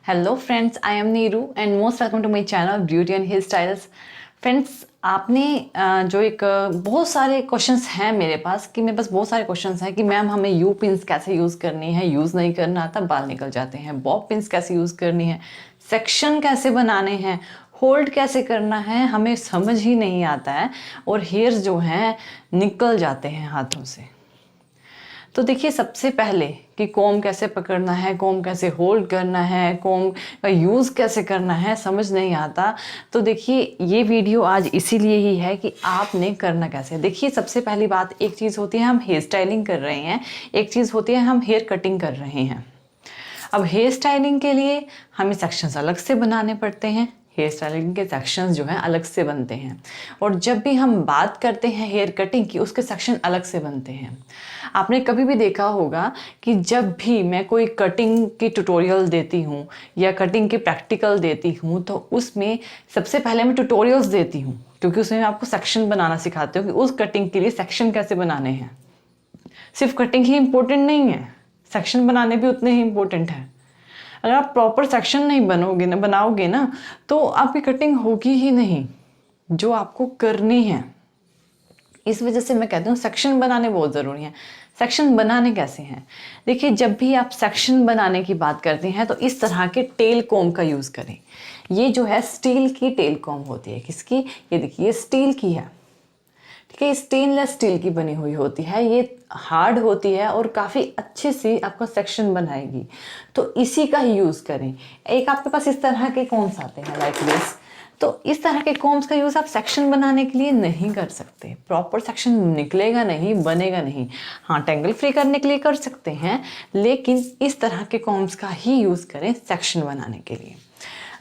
Hello friends, I am Neeru and most welcome to my channel beauty and hair styles. Friends, आपने बहुत सारे questions हैं मेरे पास बहुत सारे क्वेश्चंस हैं कि मैम हमें यू पिन्स कैसे यूज़ करनी है, यूज़ नहीं करना आता, बाल निकल जाते हैं। बॉब पिन्स कैसे यूज़ करनी है, सेक्शन कैसे बनाने हैं, होल्ड कैसे करना है, हमें समझ ही नहीं आता है और हेयर्स जो हैं निकल जाते हैं हाथों से। तो देखिए, सबसे पहले कि कॉम्ब कैसे पकड़ना है, कॉम्ब कैसे होल्ड करना है, कॉम्ब का यूज़ कैसे करना है, समझ नहीं आता। तो देखिए, ये वीडियो आज इसीलिए ही है कि आपने करना कैसे है। देखिए, सबसे पहली बात, एक चीज़ होती है हम हेयर स्टाइलिंग कर रहे हैं, एक चीज़ होती है हम हेयर कटिंग कर रहे हैं। अब हेयर स्टाइलिंग के लिए हमें सेक्शंस अलग से बनाने पड़ते हैं, हेयर स्टाइलिंग के सेक्शंस जो हैं अलग से बनते हैं। और जब भी हम बात करते हैं हेयर कटिंग की, उसके सेक्शन अलग से बनते हैं। आपने कभी भी देखा होगा कि जब भी मैं कोई कटिंग की ट्यूटोरियल देती हूँ या कटिंग की प्रैक्टिकल देती हूँ, तो उसमें सबसे पहले मैं ट्यूटोरियल्स देती हूँ, क्योंकि उसमें मैं आपको सेक्शन बनाना सिखाती हूँ कि उस कटिंग के लिए सेक्शन कैसे बनाने हैं। सिर्फ कटिंग ही इम्पोर्टेंट नहीं है, सेक्शन बनाने भी उतने ही इम्पोर्टेंट है। अगर आप प्रॉपर सेक्शन नहीं बनाओगे ना, तो आपकी कटिंग होगी ही नहीं जो आपको करनी है। इस वजह से मैं कहती हूँ सेक्शन बनाने बहुत ज़रूरी है। सेक्शन बनाने कैसे हैं? देखिए, जब भी आप सेक्शन बनाने की बात करते हैं तो इस तरह के टेल कॉम्ब का यूज़ करें। ये जो है स्टील की टेल कॉम्ब होती है। किसकी? ये देखिए, ये स्टील की है। ठीक है, स्टेनलेस स्टील की बनी हुई होती है, ये हार्ड होती है और काफ़ी अच्छे से आपका सेक्शन बनाएगी। तो इसी का ही यूज़ करें। एक आपके पास इस तरह के कॉम्स आते हैं लाइक दिस। तो इस तरह के कॉम्स का यूज़ आप सेक्शन बनाने के लिए नहीं कर सकते। प्रॉपर सेक्शन निकलेगा नहीं, बनेगा नहीं। हाँ, टेंगल फ्री करने के लिए कर सकते हैं, लेकिन इस तरह के कॉम्स का ही यूज़ करें सेक्शन बनाने के लिए।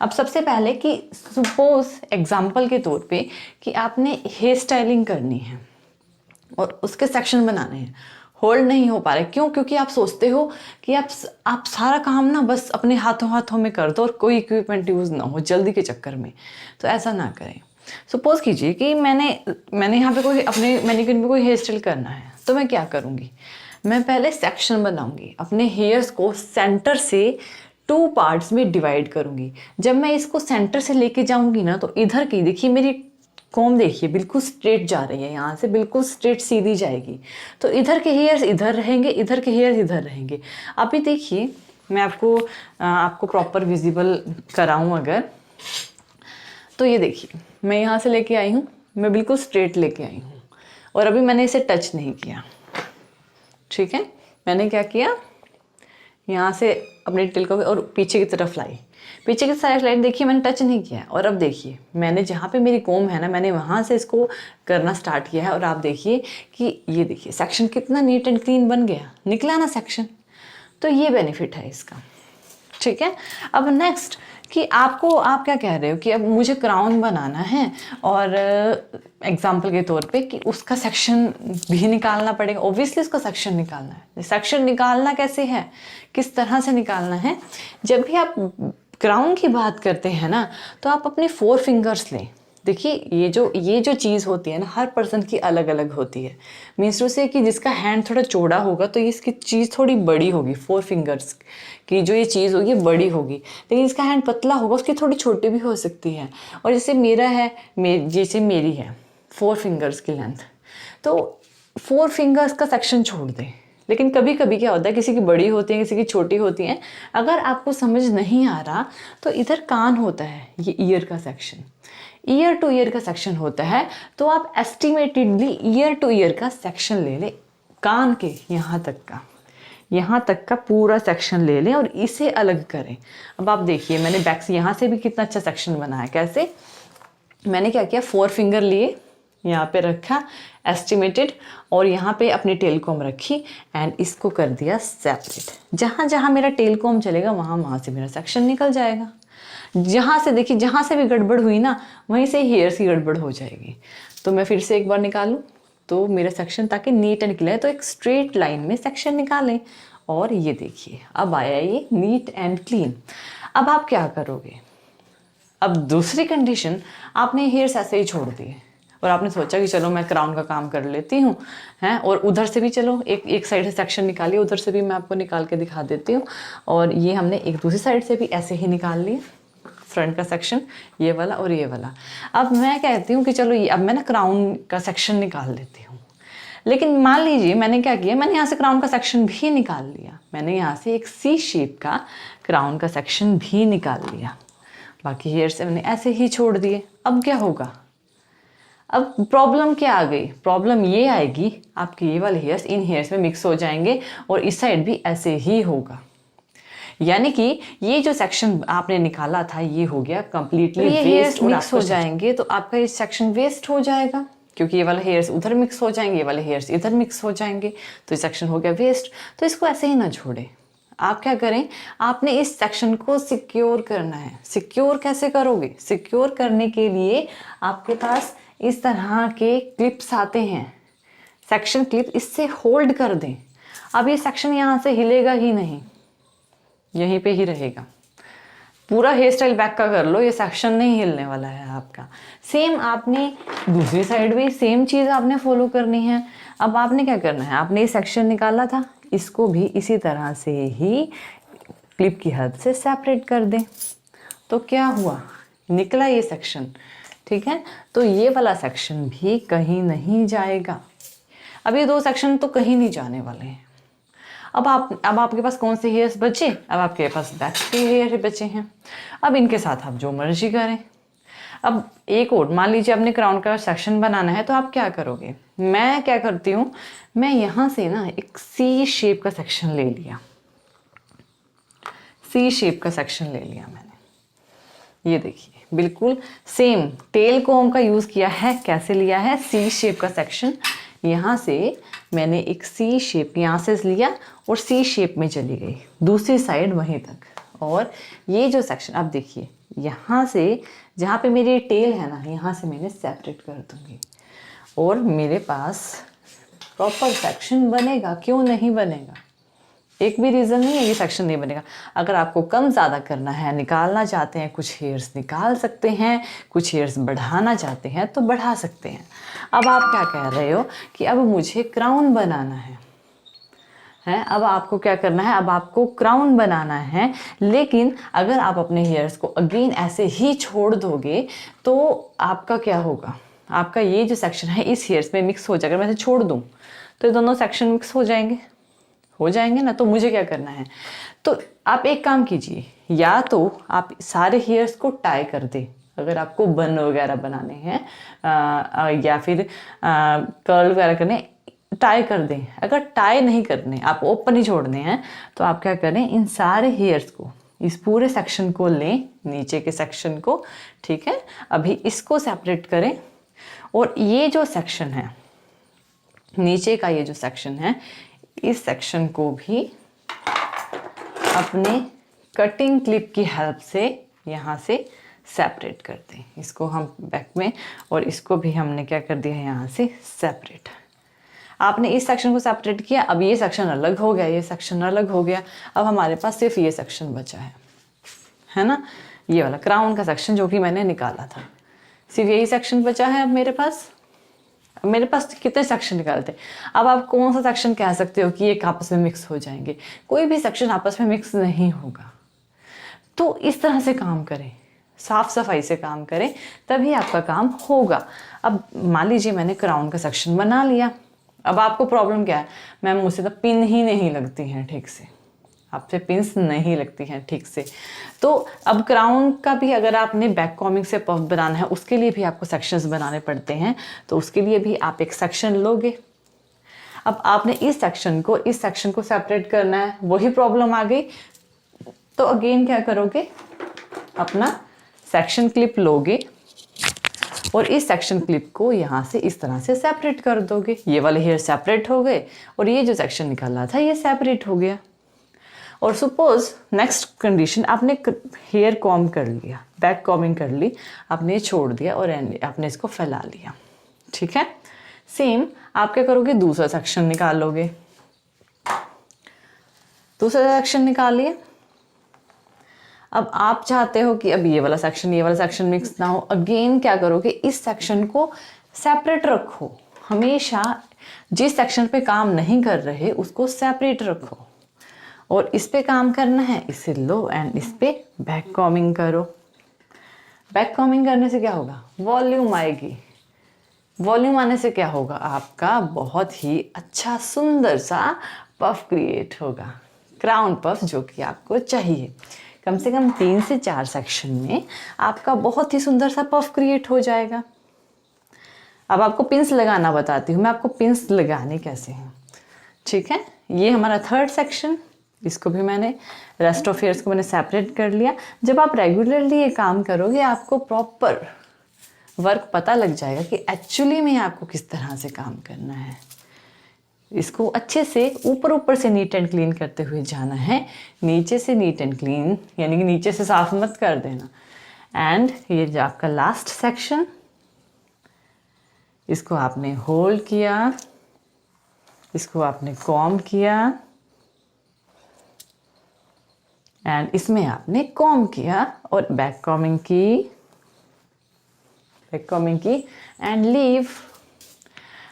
अब सबसे पहले कि सपोज एग्जाम्पल के तौर पे कि आपने हेयर स्टाइलिंग करनी है और उसके सेक्शन बनाने हैं, होल्ड नहीं हो पा रहे। क्यों? क्योंकि आप सोचते हो कि आप सारा काम ना बस अपने हाथों हाथों में कर दो और कोई इक्विपमेंट यूज़ ना हो जल्दी के चक्कर में। तो ऐसा ना करें। सपोज कीजिए कि मैंने यहाँ पे कोई अपने मैनिक्योर में कोई हेयर स्टाइल करना है, तो मैं क्या करूँगी? मैं पहले सेक्शन बनाऊंगी, अपने हेयर्स को सेंटर से 2 पार्ट्स में डिवाइड करूंगी। जब मैं इसको सेंटर से लेके जाऊंगी ना, तो इधर की देखिए मेरी कॉम्ब, देखिए बिल्कुल स्ट्रेट जा रही है, यहाँ से बिल्कुल स्ट्रेट सीधी जाएगी। तो इधर के हेयर्स इधर रहेंगे, इधर के हेयर्स इधर रहेंगे। अभी देखिए, मैं आपको प्रॉपर विजिबल कराऊं अगर, तो ये देखिए मैं यहाँ से लेके आई हूँ, मैं बिल्कुल स्ट्रेट लेके आई हूँ और अभी मैंने इसे टच नहीं किया। ठीक है, मैंने क्या किया, यहाँ से अपने टेल को और पीछे की तरफ लाई, पीछे की साइड लाइट देखिए मैंने टच नहीं किया। और अब देखिए, मैंने जहाँ पे मेरी कॉम्ब है ना, मैंने वहाँ से इसको करना स्टार्ट किया है और आप देखिए कि ये देखिए सेक्शन कितना नीट एंड क्लीन बन गया, निकला ना सेक्शन। तो ये बेनिफिट है इसका। ठीक है, अब नेक्स्ट कि आप क्या कह रहे हो कि अब मुझे क्राउन बनाना है और एग्जाम्पल के तौर पे कि उसका सेक्शन भी निकालना पड़ेगा। ऑब्वियसली उसका सेक्शन निकालना है। सेक्शन निकालना कैसे है, किस तरह से निकालना है? जब भी आप क्राउन की बात करते हैं ना, तो आप अपने 4 फिंगर्स लें। देखिए, ये जो चीज़ होती है ना, हर पर्सन की अलग अलग होती है। मीन्स टू से कि जिसका हैंड थोड़ा चौड़ा होगा तो इसकी चीज़ थोड़ी बड़ी होगी, 4 फिंगर्स की जो ये चीज़ होगी बड़ी होगी। लेकिन इसका हैंड पतला होगा, उसकी थोड़ी छोटी भी हो सकती है। और जैसे मेरा है, जैसे मेरी है 4 फिंगर्स की लेंथ, तो 4 फिंगर्स का सेक्शन छोड़ दें। लेकिन कभी कभी क्या होता है, किसी की बड़ी होती है, किसी की छोटी होती है। अगर आपको समझ नहीं आ रहा तो इधर कान होता है, ये ईयर का सेक्शन, ईयर टू ईयर का सेक्शन होता है। तो आप एस्टिमेटेडली ईयर टू ईयर का सेक्शन ले लें, कान के यहाँ तक का पूरा सेक्शन ले लें और इसे अलग करें। अब आप देखिए, मैंने बैक से यहाँ से भी कितना अच्छा सेक्शन बनाया। कैसे? मैंने क्या किया, 4 फिंगर लिए, यहाँ पे रखा एस्टिमेटेड, और यहाँ पे अपनी टेल कॉम रखी एंड इसको कर दिया सेपरेट। जहाँ जहाँ मेरा टेल कॉम चलेगा वहाँ से मेरा सेक्शन निकल जाएगा। जहाँ से देखिए, जहाँ से भी गड़बड़ हुई ना, वहीं से हेयर्स की गड़बड़ हो जाएगी। तो मैं फिर से एक बार निकालूं तो मेरा सेक्शन, ताकि नीट एंड क्लियर, तो एक स्ट्रेट लाइन में सेक्शन निकालें। और ये देखिए अब आया ये नीट एंड क्लीन। अब आप क्या करोगे? अब दूसरी कंडीशन, आपने हेयर्स ऐसे ही छोड़ दिए, और आपने सोचा कि चलो मैं क्राउन का काम कर लेती हूँ, हैं, और उधर से भी चलो एक साइड से सेक्शन निकालिए, उधर से भी मैं आपको निकाल के दिखा देती हूँ। और ये हमने एक दूसरी साइड से भी ऐसे ही निकाल लिया फ्रंट का सेक्शन, ये वाला और ये वाला। अब मैं कहती हूँ कि चलो ये अब मैं ना क्राउन का सेक्शन निकाल लेती हूँ। लेकिन मान लीजिए मैंने क्या किया, मैंने यहाँ से क्राउन का सेक्शन भी निकाल लिया, मैंने यहाँ से एक सी शेप का क्राउन का सेक्शन भी निकाल लिया, बाकी हेयर्स मैंने ऐसे ही छोड़ दिए। अब क्या होगा, अब प्रॉब्लम क्या आ गई, प्रॉब्लम ये आएगी आपके ये वाले हेयर्स इन हेयर्स में मिक्स हो जाएंगे और इस साइड भी ऐसे ही होगा। यानी कि ये जो सेक्शन आपने निकाला था ये हो गया कंप्लीटली वेस्ट। ये हेयर्स मिक्स हो जाएंगे तो आपका ये सेक्शन वेस्ट हो जाएगा, क्योंकि ये वाले हेयर्स उधर मिक्स हो जाएंगे, ये वाले हेयर्स इधर मिक्स हो जाएंगे, तो ये सेक्शन हो गया वेस्ट। तो इसको ऐसे ही ना छोड़ें, आप क्या करें, आपने इस सेक्शन को सिक्योर करना है। सिक्योर कैसे करोगे, सिक्योर करने के लिए आपके पास इस तरह के क्लिप्स आते हैं, सेक्शन क्लिप, इससे होल्ड कर दें। अब ये सेक्शन यहाँ से हिलेगा ही नहीं, यहीं पे ही रहेगा। पूरा हेयर स्टाइल बैक का कर लो, ये सेक्शन नहीं हिलने वाला है आपका। सेम आपने दूसरी साइड भी सेम चीज़ आपने फॉलो करनी है। अब आपने क्या करना है, आपने ये सेक्शन निकाला था, इसको भी इसी तरह से ही क्लिप की हेल्प से सेपरेट कर दें। तो क्या हुआ, निकला ये सेक्शन, ठीक है। तो ये वाला सेक्शन भी कहीं नहीं जाएगा। अब ये दो सेक्शन तो कहीं नहीं जाने वाले हैं। अब आपके पास कौन से हेयर्स बचे, अब आपके पास बैक के हेयर बचे हैं। अब इनके साथ आप जो मर्जी करें। अब एक और मान लीजिए आपने क्राउन का सेक्शन बनाना है, तो आप क्या करोगे, मैं क्या करती हूँ, मैं यहाँ से ना एक सी शेप का सेक्शन ले लिया, सी शेप का सेक्शन ले लिया मैंने। ये देखिए बिल्कुल सेम टेल कोम का यूज़ किया है। कैसे लिया है, सी शेप का सेक्शन, यहाँ से मैंने एक सी शेप यहाँ से लिया और सी शेप में चली गई दूसरी साइड वहीं तक। और ये जो सेक्शन आप देखिए, यहाँ से जहाँ पे मेरी टेल है ना, यहाँ से मैंने सेपरेट कर दूँगी और मेरे पास प्रॉपर सेक्शन बनेगा। क्यों नहीं बनेगा, एक भी रीज़न नहीं है ये सेक्शन नहीं बनेगा। अगर आपको कम ज़्यादा करना है, निकालना चाहते हैं, कुछ हेयर्स निकाल सकते हैं, कुछ हेयर्स बढ़ाना चाहते हैं तो बढ़ा सकते हैं। अब आप क्या कह रहे हो कि अब मुझे क्राउन बनाना है, अब आपको क्या करना है, अब आपको क्राउन बनाना है। लेकिन अगर आप अपने हेयर्स को अगेन ऐसे ही छोड़ दोगे तो आपका क्या होगा, आपका ये जो सेक्शन है इस हेयर्स में मिक्स हो जाएगा। मैं इसे छोड़ दूँ तो ये दोनों सेक्शन मिक्स हो जाएंगे ना। तो मुझे क्या करना है, तो आप एक काम कीजिए, या तो आप सारे हेयर्स को टाई कर दें अगर आपको बन वगैरह बनाने हैं, या फिर कर्ल वगैरह करने, टाई कर दें। अगर टाई नहीं करने, आप ओपन ही छोड़ने हैं, तो आप क्या करें, इन सारे हेयर्स को, इस पूरे सेक्शन को लें, नीचे के सेक्शन को, ठीक है। अभी इसको सेपरेट करें और ये जो सेक्शन है नीचे का, ये जो सेक्शन है, इस सेक्शन को भी अपने कटिंग क्लिप की हेल्प से यहाँ से सेपरेट कर दें। इसको हम बैक में, और इसको भी हमने क्या कर दिया है यहाँ से सेपरेट। आपने इस सेक्शन को सेपरेट किया, अब ये सेक्शन अलग हो गया, ये सेक्शन अलग हो गया। अब हमारे पास सिर्फ ये सेक्शन बचा है ना, ये वाला क्राउन का सेक्शन जो कि मैंने निकाला था, सिर्फ यही सेक्शन बचा है। अब मेरे पास कितने सेक्शन निकालते हैं। अब आप कौन सा सेक्शन कह सकते हो कि ये आपस में मिक्स हो जाएंगे, कोई भी सेक्शन आपस में मिक्स नहीं होगा। तो इस तरह से काम करें, साफ सफाई से काम करें, तभी आपका काम होगा। अब मान लीजिए मैंने क्राउन का सेक्शन बना लिया, अब आपको प्रॉब्लम क्या है, मैम मुझसे तो पिन ही नहीं लगती हैं ठीक से, आपसे पिंस नहीं लगती हैं ठीक से। तो अब क्राउन का भी अगर आपने बैक कॉमिंग से पफ बनाना है, उसके लिए भी आपको सेक्शंस बनाने पड़ते हैं, तो उसके लिए भी आप एक सेक्शन लोगे। अब आपने इस सेक्शन को सेपरेट करना है, वही प्रॉब्लम आ गई। तो अगेन क्या करोगे, अपना सेक्शन क्लिप लोगे और इस सेक्शन क्लिप को यहाँ से इस तरह से सेपरेट कर दोगे। ये वाले हेयर सेपरेट हो गए और ये जो सेक्शन निकाला था ये सेपरेट हो गया। और सपोज नेक्स्ट कंडीशन, आपने हेयर कॉम कर लिया, बैक कॉमिंग कर ली, आपने छोड़ दिया और आपने इसको फैला लिया, ठीक है। सेम आप क्या करोगे, दूसरा सेक्शन निकालोगे, दूसरा सेक्शन निकालिए। अब आप चाहते हो कि अब ये वाला सेक्शन मिक्स ना हो, अगेन क्या करोगे, इस सेक्शन को सेपरेट रखो। हमेशा जिस सेक्शन पे काम नहीं कर रहे उसको सेपरेट रखो, और इस पे काम करना है इसे लो एंड इस पे बैक कॉमिंग करो। बैक कॉमिंग करने से क्या होगा, वॉल्यूम आएगी। वॉल्यूम आने से क्या होगा, आपका बहुत ही अच्छा सुंदर सा पफ क्रिएट होगा, क्राउन पफ, जो कि आपको चाहिए। कम से कम 3 से 4 सेक्शन में आपका बहुत ही सुंदर सा पफ क्रिएट हो जाएगा। अब आपको पिंस लगाना बताती हूँ मैं, आपको पिंस लगाने कैसे हैं। ठीक है, ये हमारा 3rd सेक्शन, इसको भी मैंने, रेस्ट ऑफ ईयर्स को मैंने सेपरेट कर लिया। जब आप रेगुलरली ये काम करोगे आपको प्रॉपर वर्क पता लग जाएगा कि एक्चुअली में आपको किस तरह से काम करना है। इसको अच्छे से ऊपर ऊपर से नीट एंड क्लीन करते हुए जाना है, नीचे से नीट एंड क्लीन, यानी कि नीचे से साफ मत कर देना। एंड ये जो आपका लास्ट सेक्शन, इसको आपने होल्ड किया, इसको आपने कॉम किया एंड इसमें आपने कॉम किया और बैक कॉमिंग की एंड लीव।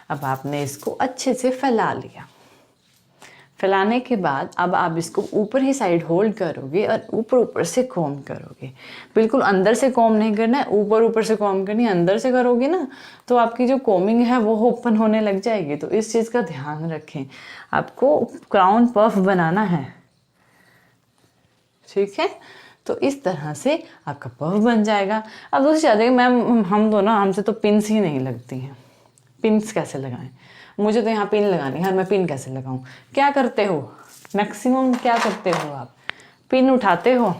अब आपने इसको अच्छे से फैला लिया। फैलाने के बाद अब आप इसको ऊपर ही साइड होल्ड करोगे और ऊपर ऊपर से कॉम करोगे। बिल्कुल अंदर से कॉम नहीं करना है, ऊपर ऊपर से कॉम करनी है। अंदर से करोगे ना तो आपकी जो कॉमिंग है वो ओपन होने लग जाएगी। तो इस चीज़ का ध्यान रखें, आपको क्राउन पफ बनाना है। ठीक है, तो इस तरह से आपका पफ बन जाएगा। अब दूसरी चाहते हैं मैम हम दोनों, हमसे तो पिन्स ही नहीं लगती हैं, पिन्स कैसे लगाएं, मुझे तो यहाँ पिन लगानी है और मैं पिन कैसे लगाऊं। क्या करते हो, मैक्सिमम क्या करते हो आप, पिन उठाते हो,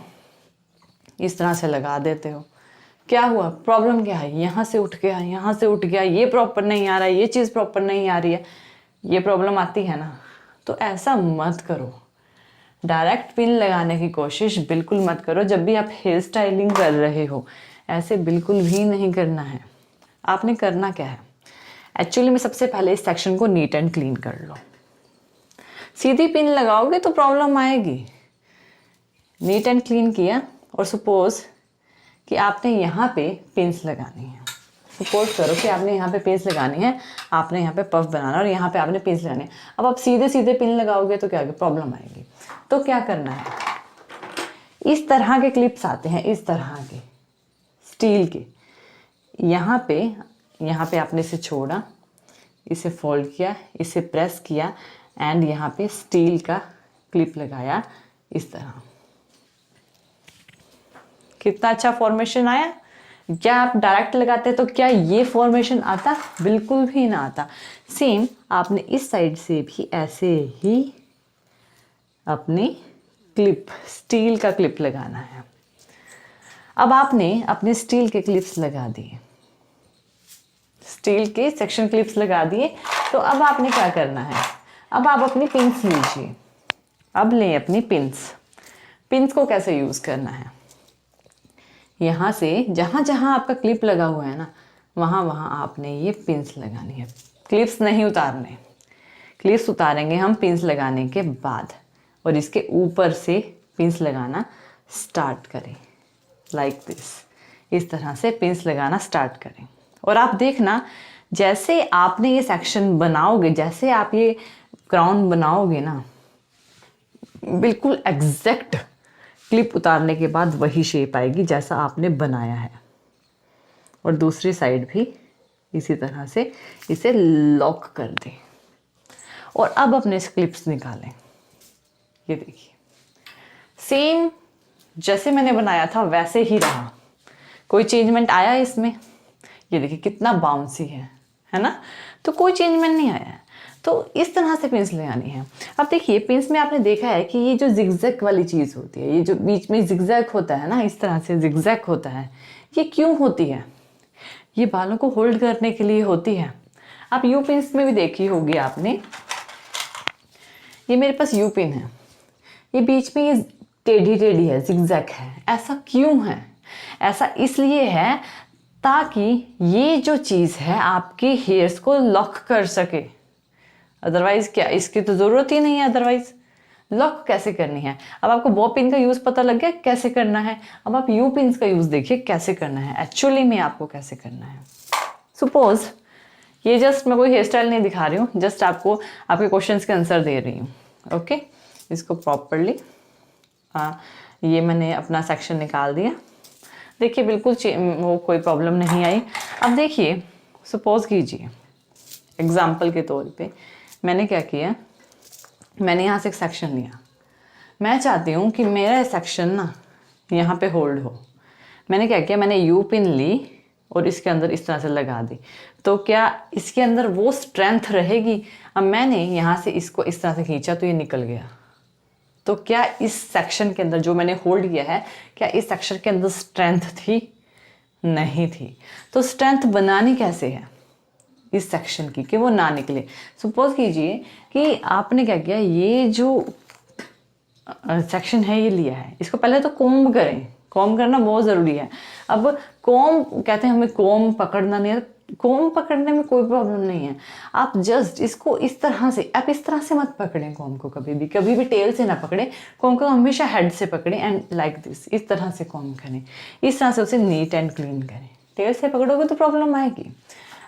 इस तरह से लगा देते हो। क्या हुआ, प्रॉब्लम क्या है, यहाँ से उठ गया, यहाँ से उठ गया, ये प्रॉपर नहीं आ रहा है, ये चीज़ प्रॉपर नहीं आ रही है, ये प्रॉब्लम आती है ना। तो ऐसा मत करो, डायरेक्ट पिन लगाने की कोशिश बिल्कुल मत करो। जब भी आप हेयर स्टाइलिंग कर रहे हो ऐसे बिल्कुल भी नहीं करना है। आपने करना क्या है, एक्चुअली में सबसे पहले इस सेक्शन को नीट एंड क्लीन कर लो। सीधी पिन लगाओगे तो प्रॉब्लम आएगी। नीट एंड क्लीन किया और सपोज कि आपने यहाँ पे पिन्स लगानी है। सपोज करो कि आपने यहाँ पे पिन्स लगानी है, आपने यहाँ पे पफ बनाना है और यहाँ पे आपने पिन्स लगानी है। अब आप सीधे सीधे पिन लगाओगे तो क्या प्रॉब्लम आएगी। तो क्या करना है, इस तरह के क्लिप्स आते हैं, इस तरह के स्टील के। यहाँ पे आपने इसे छोड़ा, इसे फोल्ड किया, इसे प्रेस किया एंड यहाँ पे स्टील का क्लिप लगाया इस तरह। कितना अच्छा फॉर्मेशन आया। क्या आप डायरेक्ट लगाते तो क्या ये फॉर्मेशन आता, बिल्कुल भी ना आता। सेम आपने इस साइड से भी ऐसे ही अपनी क्लिप, स्टील का क्लिप लगाना है। अब आपने अपने स्टील के क्लिप्स लगा दिए, स्टील के सेक्शन क्लिप्स लगा दिए। तो अब आपने क्या करना है, अब आप अपनी पिन्स लीजिए। अब लें अपनी पिन्स। पिन्स को कैसे यूज़ करना है, यहाँ से जहाँ जहाँ आपका क्लिप लगा हुआ है ना, वहाँ वहाँ आपने ये पिन्स लगानी है। क्लिप्स नहीं उतारने, क्लिप्स उतारेंगे हम पिन्स लगाने के बाद। और इसके ऊपर से पिन्स लगाना स्टार्ट करें, लाइक दिस। इस तरह से पिन्स लगाना स्टार्ट करें। और आप देखना, जैसे आपने ये सेक्शन बनाओगे, जैसे आप ये क्राउन बनाओगे ना, बिल्कुल एग्जैक्ट क्लिप उतारने के बाद वही शेप आएगी जैसा आपने बनाया है। और दूसरी साइड भी इसी तरह से इसे लॉक कर दें। और अब अपने क्लिप्स निकालें। ये देखिए, सेम जैसे मैंने बनाया था वैसे ही रहा, कोई चेंजमेंट आया इसमें। ये देखिए कितना बाउंसी है ना, तो कोई चेंजमेंट नहीं आया है। तो इस तरह से पिन्स लगानी है। अब देखिए पिन्स में आपने देखा है कि ये जो जिगजैग वाली चीज़ होती है, ये जो बीच में जिगजैग होता है ना, इस तरह से जिगजैग होता है, ये क्यों होती है, ये बालों को होल्ड करने के लिए होती है। आप यू पिन्स में भी देखी होगी आपने, ये मेरे पास यू पिन है, ये बीच में ये टेढ़ी टेढ़ी है, जिगजैग है। ऐसा क्यों है, ऐसा इसलिए है ताकि ये जो चीज़ है आपके हेयर्स को लॉक कर सके। अदरवाइज क्या, इसकी तो ज़रूरत ही नहीं है। अदरवाइज लॉक कैसे करनी है। अब आपको बॉब पिन का यूज़ पता लग गया कैसे करना है। अब आप यू पिन्स का यूज़ देखिए कैसे करना है, एक्चुअली में आपको कैसे करना है। सपोज ये जस्ट मैं कोई हेयर स्टाइल नहीं दिखा रही हूँ, जस्ट आपको आपके क्वेश्चंस के आंसर दे रही हूँ। ओके, इसको प्रॉपरली ये मैंने अपना सेक्शन निकाल दिया। देखिए बिल्कुल वो कोई प्रॉब्लम नहीं आई। अब देखिए, सपोज कीजिए एग्जाम्पल के तौर पे मैंने क्या किया, मैंने यहाँ से एक सेक्शन लिया। मैं चाहती हूँ कि मेरा सेक्शन ना यहाँ पे होल्ड हो। मैंने क्या किया, मैंने यू पिन ली और इसके अंदर इस तरह से लगा दी। तो क्या इसके अंदर वो स्ट्रेंथ रहेगी? अब मैंने यहाँ से इसको इस तरह से खींचा तो ये निकल गया। तो क्या इस सेक्शन के अंदर जो मैंने होल्ड किया है, क्या इस सेक्शन के अंदर स्ट्रेंथ थी? नहीं थी। तो स्ट्रेंथ बनानी कैसे है इस सेक्शन की कि वो ना निकले? सपोज कीजिए कि आपने क्या किया, ये जो सेक्शन है ये लिया है, इसको पहले तो कॉम्ब करें। कॉम्ब करना बहुत ज़रूरी है। अब कॉम्ब कहते हैं हमें कॉम्ब पकड़ना नहीं है, कॉम्ब पकड़ने में कोई प्रॉब्लम नहीं है। आप जस्ट इसको इस तरह से, आप इस तरह से मत पकड़ें कॉम्ब को, कभी भी टेल से ना पकड़ें कॉम्ब को, हमेशा हेड से पकड़ें एंड लाइक दिस, इस तरह से कॉम्ब करें, इस तरह से उसे नीट एंड क्लीन करें। टेल से पकड़ोगे तो प्रॉब्लम आएगी।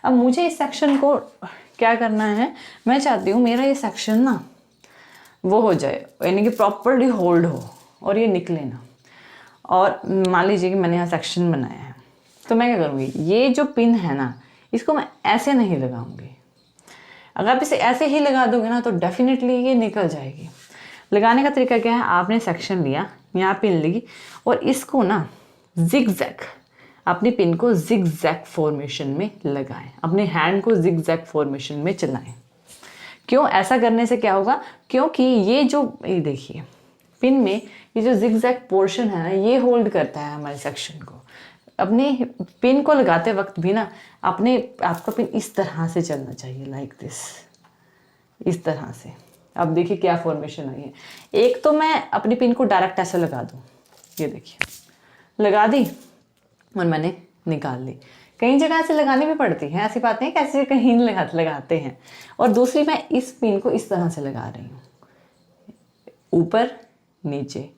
अब मुझे इस सेक्शन को क्या करना है, मैं चाहती हूँ मेरा ये सेक्शन ना वो हो जाए, यानी कि प्रॉपरली होल्ड हो और ये निकले ना। और मान लीजिए कि मैंने यहाँ सेक्शन बनाया है, तो मैं क्या करूँगी, ये जो पिन है ना इसको मैं ऐसे नहीं लगाऊंगी। अगर आप इसे ऐसे ही लगा दोगे ना तो डेफिनेटली ये निकल जाएगी। लगाने का तरीका क्या है, आपने सेक्शन लिया, यहाँ पिन ली और इसको ना जिग-जैग, अपनी पिन को जिग-जैग फॉर्मेशन में लगाएं, अपने हैंड को जिग-जैग फॉर्मेशन में चलाएं। क्यों ऐसा करने से क्या होगा, क्योंकि ये जो ये देखिए पिन में ये जो जिग-जैग पोर्शन है ना ये होल्ड करता है हमारे सेक्शन को। अपने पिन को लगाते वक्त भी ना आपका पिन इस तरह से चलना चाहिए, लाइक दिस, इस तरह से। अब देखिए क्या फॉर्मेशन आई है। एक तो मैं अपनी पिन को डायरेक्ट ऐसे लगा दूँ, ये देखिए लगा दी और मैंने निकाल ली। कई जगह से लगानी भी पड़ती है, ऐसी बात नहीं कैसे कहीं लगाते हैं। और दूसरी मैं इस पिन को इस तरह से लगा रही हूँ, ऊपर नीचे,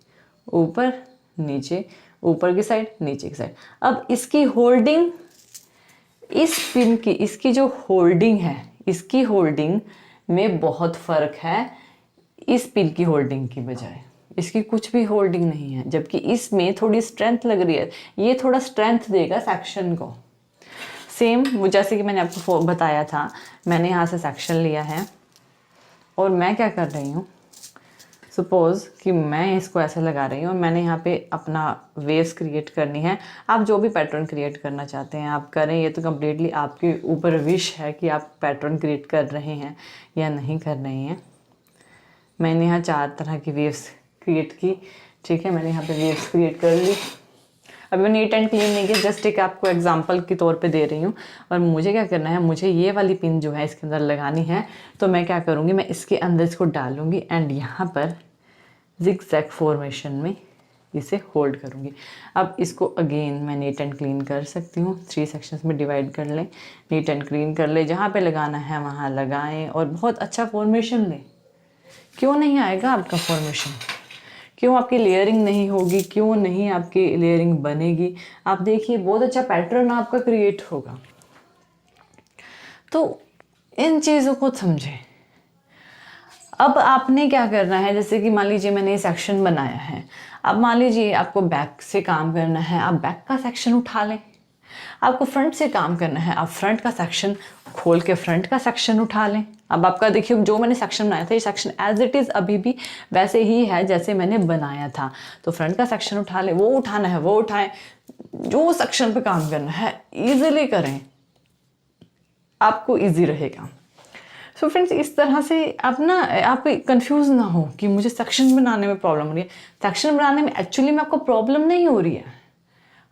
ऊपर नीचे, ऊपर की साइड नीचे की साइड। अब इसकी होल्डिंग, इस पिन की, इसकी जो होल्डिंग है, इसकी होल्डिंग में बहुत फर्क है इस पिन की होल्डिंग की बजाय। इसकी कुछ भी होल्डिंग नहीं है, जबकि इसमें थोड़ी स्ट्रेंथ लग रही है। ये थोड़ा स्ट्रेंथ देगा सेक्शन को। सेम जैसे कि मैंने आपको बताया था, मैंने यहाँ से सेक्शन लिया है और मैं क्या कर रही हूँ, सपोज़ कि मैं इसको ऐसे लगा रही हूँ और मैंने यहाँ पे अपना वेव्स क्रिएट करनी है। आप जो भी पैटर्न क्रिएट करना चाहते हैं आप करें, ये तो कम्प्लीटली आपके ऊपर विश है कि आप पैटर्न क्रिएट कर रहे हैं या नहीं कर रहे हैं। मैंने यहाँ 4 तरह की वेव्स क्रिएट की, ठीक है, मैंने यहाँ पे वेव्स क्रिएट कर ली। अभी मैं नीट एंड क्लीन नहीं किया, जस्ट एक आपको एग्जांपल के तौर पे दे रही हूँ। और मुझे क्या करना है, मुझे ये वाली पिन जो है इसके अंदर लगानी है। तो मैं क्या करूँगी, मैं इसके अंदर इसको डालूँगी एंड यहाँ पर जिग-जैग फॉर्मेशन में इसे होल्ड करूँगी। अब इसको अगेन मैं नीट एंड क्लीन कर सकती हूँ, 3 सेक्शंस में डिवाइड कर लें, नीट एंड क्लीन कर ले, जहाँ पे लगाना है वहाँ लगाएं और बहुत अच्छा फॉर्मेशन लें। क्यों नहीं आएगा आपका फॉर्मेशन, क्यों आपकी लेयरिंग नहीं होगी, क्यों नहीं आपकी लेयरिंग बनेगी? आप देखिए बहुत अच्छा पैटर्न आपका क्रिएट होगा। तो इन चीज़ों को समझें। अब आपने क्या करना है, जैसे कि मान लीजिए मैंने ये सेक्शन बनाया है, अब मान लीजिए आपको बैक से काम करना है, आप बैक का सेक्शन उठा लें। आपको फ्रंट से काम करना है, आप फ्रंट का सेक्शन खोल के फ्रंट का सेक्शन उठा लें। अब आपका देखिए जो मैंने सेक्शन बनाया था, ये सेक्शन एज इट इज़ अभी भी वैसे ही है जैसे मैंने बनाया था। तो फ्रंट का सेक्शन उठा लें, वो उठाना है वो उठाएं, जो सेक्शन पे काम करना है ईजिली करें, आपको ईजी रहेगा। सो फ्रेंड्स, इस तरह से आप कंफ्यूज ना हो कि मुझे सेक्शन बनाने में प्रॉब्लम हो रही है। सेक्शन बनाने में एक्चुअली में आपको प्रॉब्लम नहीं हो रही है,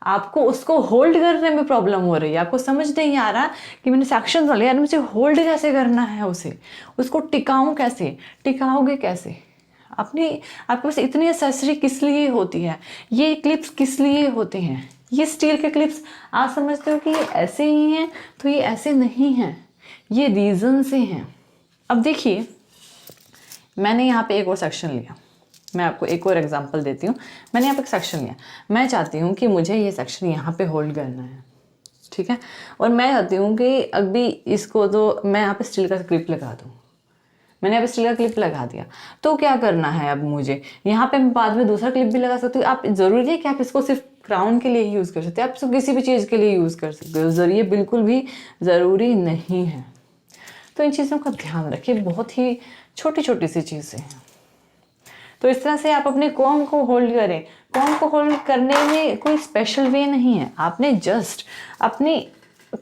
आपको उसको होल्ड करने में प्रॉब्लम हो रही है। आपको समझ नहीं आ रहा कि मैंने सेक्शन बना लिया, मुझे होल्ड कैसे करना है, उसको टिकाऊं कैसे, टिकाओगे कैसे? आपके पास इतनी एक्सेसरी किस लिए होती है, ये क्लिप्स किस लिए होते हैं, ये स्टील के क्लिप्स आप समझते हो कि ये ऐसे ही हैं, तो ये ऐसे नहीं हैं, ये रीज़न से हैं। अब देखिए मैंने यहाँ पे एक और सेक्शन लिया, मैं आपको एक और एग्जांपल देती हूँ। मैंने यहाँ पे एक सेक्शन लिया, मैं चाहती हूँ कि मुझे ये सेक्शन यहाँ पे होल्ड करना है, ठीक है। और मैं चाहती हूँ कि अभी इसको तो मैं यहाँ पे स्टील का क्लिप लगा दूँ। मैंने अब स्टील का क्लिप लगा दिया, तो क्या करना है अब मुझे, यहाँ पे मैं बाद में दूसरा क्लिप भी लगा सकती हूँ। आप ज़रूरी है कि आप इसको सिर्फ क्राउन के लिए ही यूज़ कर सकते हैं, आप इसको किसी भी चीज़ के लिए यूज़ कर सकते हो, ये बिल्कुल भी ज़रूरी नहीं है। तो इन चीज़ों का ध्यान रखिए, बहुत ही छोटी छोटी सी चीज़ें हैं। तो इस तरह से आप अपने कॉम को होल्ड करें। कॉम को होल्ड करने में कोई स्पेशल वे नहीं है, आपने जस्ट अपनी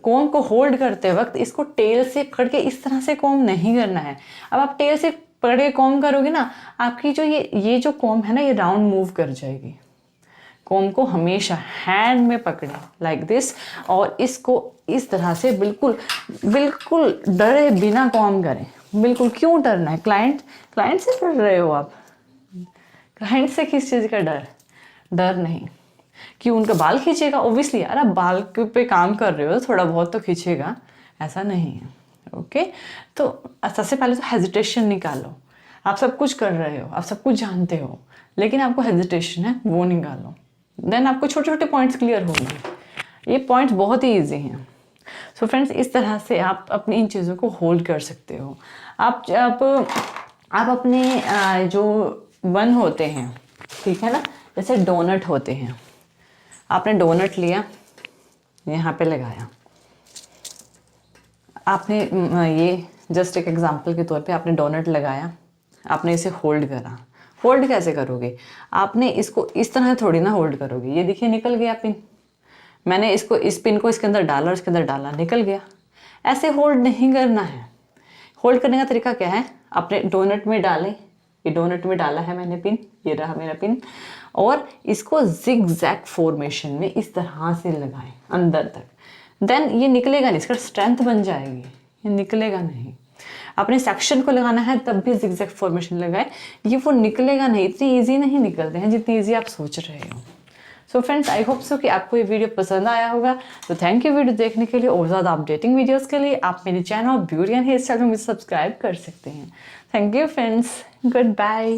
कॉम को होल्ड करते वक्त इसको टेल से पकड़ के इस तरह से कॉम नहीं करना है। अब आप टेल से पकड़ के कॉम करोगे ना, आपकी जो ये जो कॉम है ना, ये राउंड मूव कर जाएगी। कॉम को हमेशा हैंड में पकड़े लाइक दिस, और इसको इस तरह से बिल्कुल बिल्कुल डरे बिना कॉम करें। बिल्कुल, क्यों डरना है? क्लाइंट से डर रहे हो आप? क्लाइंट से किस चीज़ का डर नहीं। कि उनका बाल खींचेगा? ओब्वियसली यार, आप बाल पे काम कर रहे हो, थोड़ा बहुत तो खींचेगा, ऐसा नहीं है। ओके, तो सबसे पहले तो हेजिटेशन निकालो। आप सब कुछ कर रहे हो, आप सब कुछ जानते हो, लेकिन आपको हेजिटेशन है, वो निकालो। देन आपको छोटे छोटे पॉइंट्स क्लियर होंगे। ये पॉइंट्स बहुत ही ईजी हैं। सो फ्रेंड्स, इस तरह से आप अपनी इन चीज़ों को होल्ड कर सकते हो। आप अपने जो बन होते हैं, ठीक है ना, जैसे डोनट होते हैं, आपने डोनट लिया, यहाँ पे लगाया, आपने ये जस्ट एक एग्जांपल के तौर पे आपने डोनट लगाया, आपने इसे होल्ड करा। होल्ड कैसे करोगे? आपने इसको इस तरह थोड़ी ना होल्ड करोगे। ये देखिए, निकल गया पिन। मैंने इस पिन को इसके अंदर डाला और इसके अंदर डाला, निकल गया। ऐसे होल्ड नहीं करना है। होल्ड करने का तरीका क्या है? अपने डोनट में डालें, ये डोनट में डाला है मैंने पिन, ये रहा मेरा पिन, और इसको जिग जैग फॉर्मेशन में इस तरह से लगाएं अंदर तक। देन ये निकलेगा नहीं, इसका स्ट्रेंथ बन जाएगी, ये निकलेगा नहीं। अपने सेक्शन को लगाना है तब भी जिग जैग फॉर्मेशन लगाए, ये वो निकलेगा नहीं। इतनी ईजी नहीं निकलते हैं जितनी ईजी आप सोच रहे हो। So friends, I hope so कि आपको ये वीडियो पसंद आया होगा। तो थैंक यू वीडियो देखने के लिए, और ज़्यादा अपडेटिंग वीडियोस के लिए आप मेरे channel beauty and hair style में मुझे सब्सक्राइब कर सकते हैं। Thank you friends, good bye.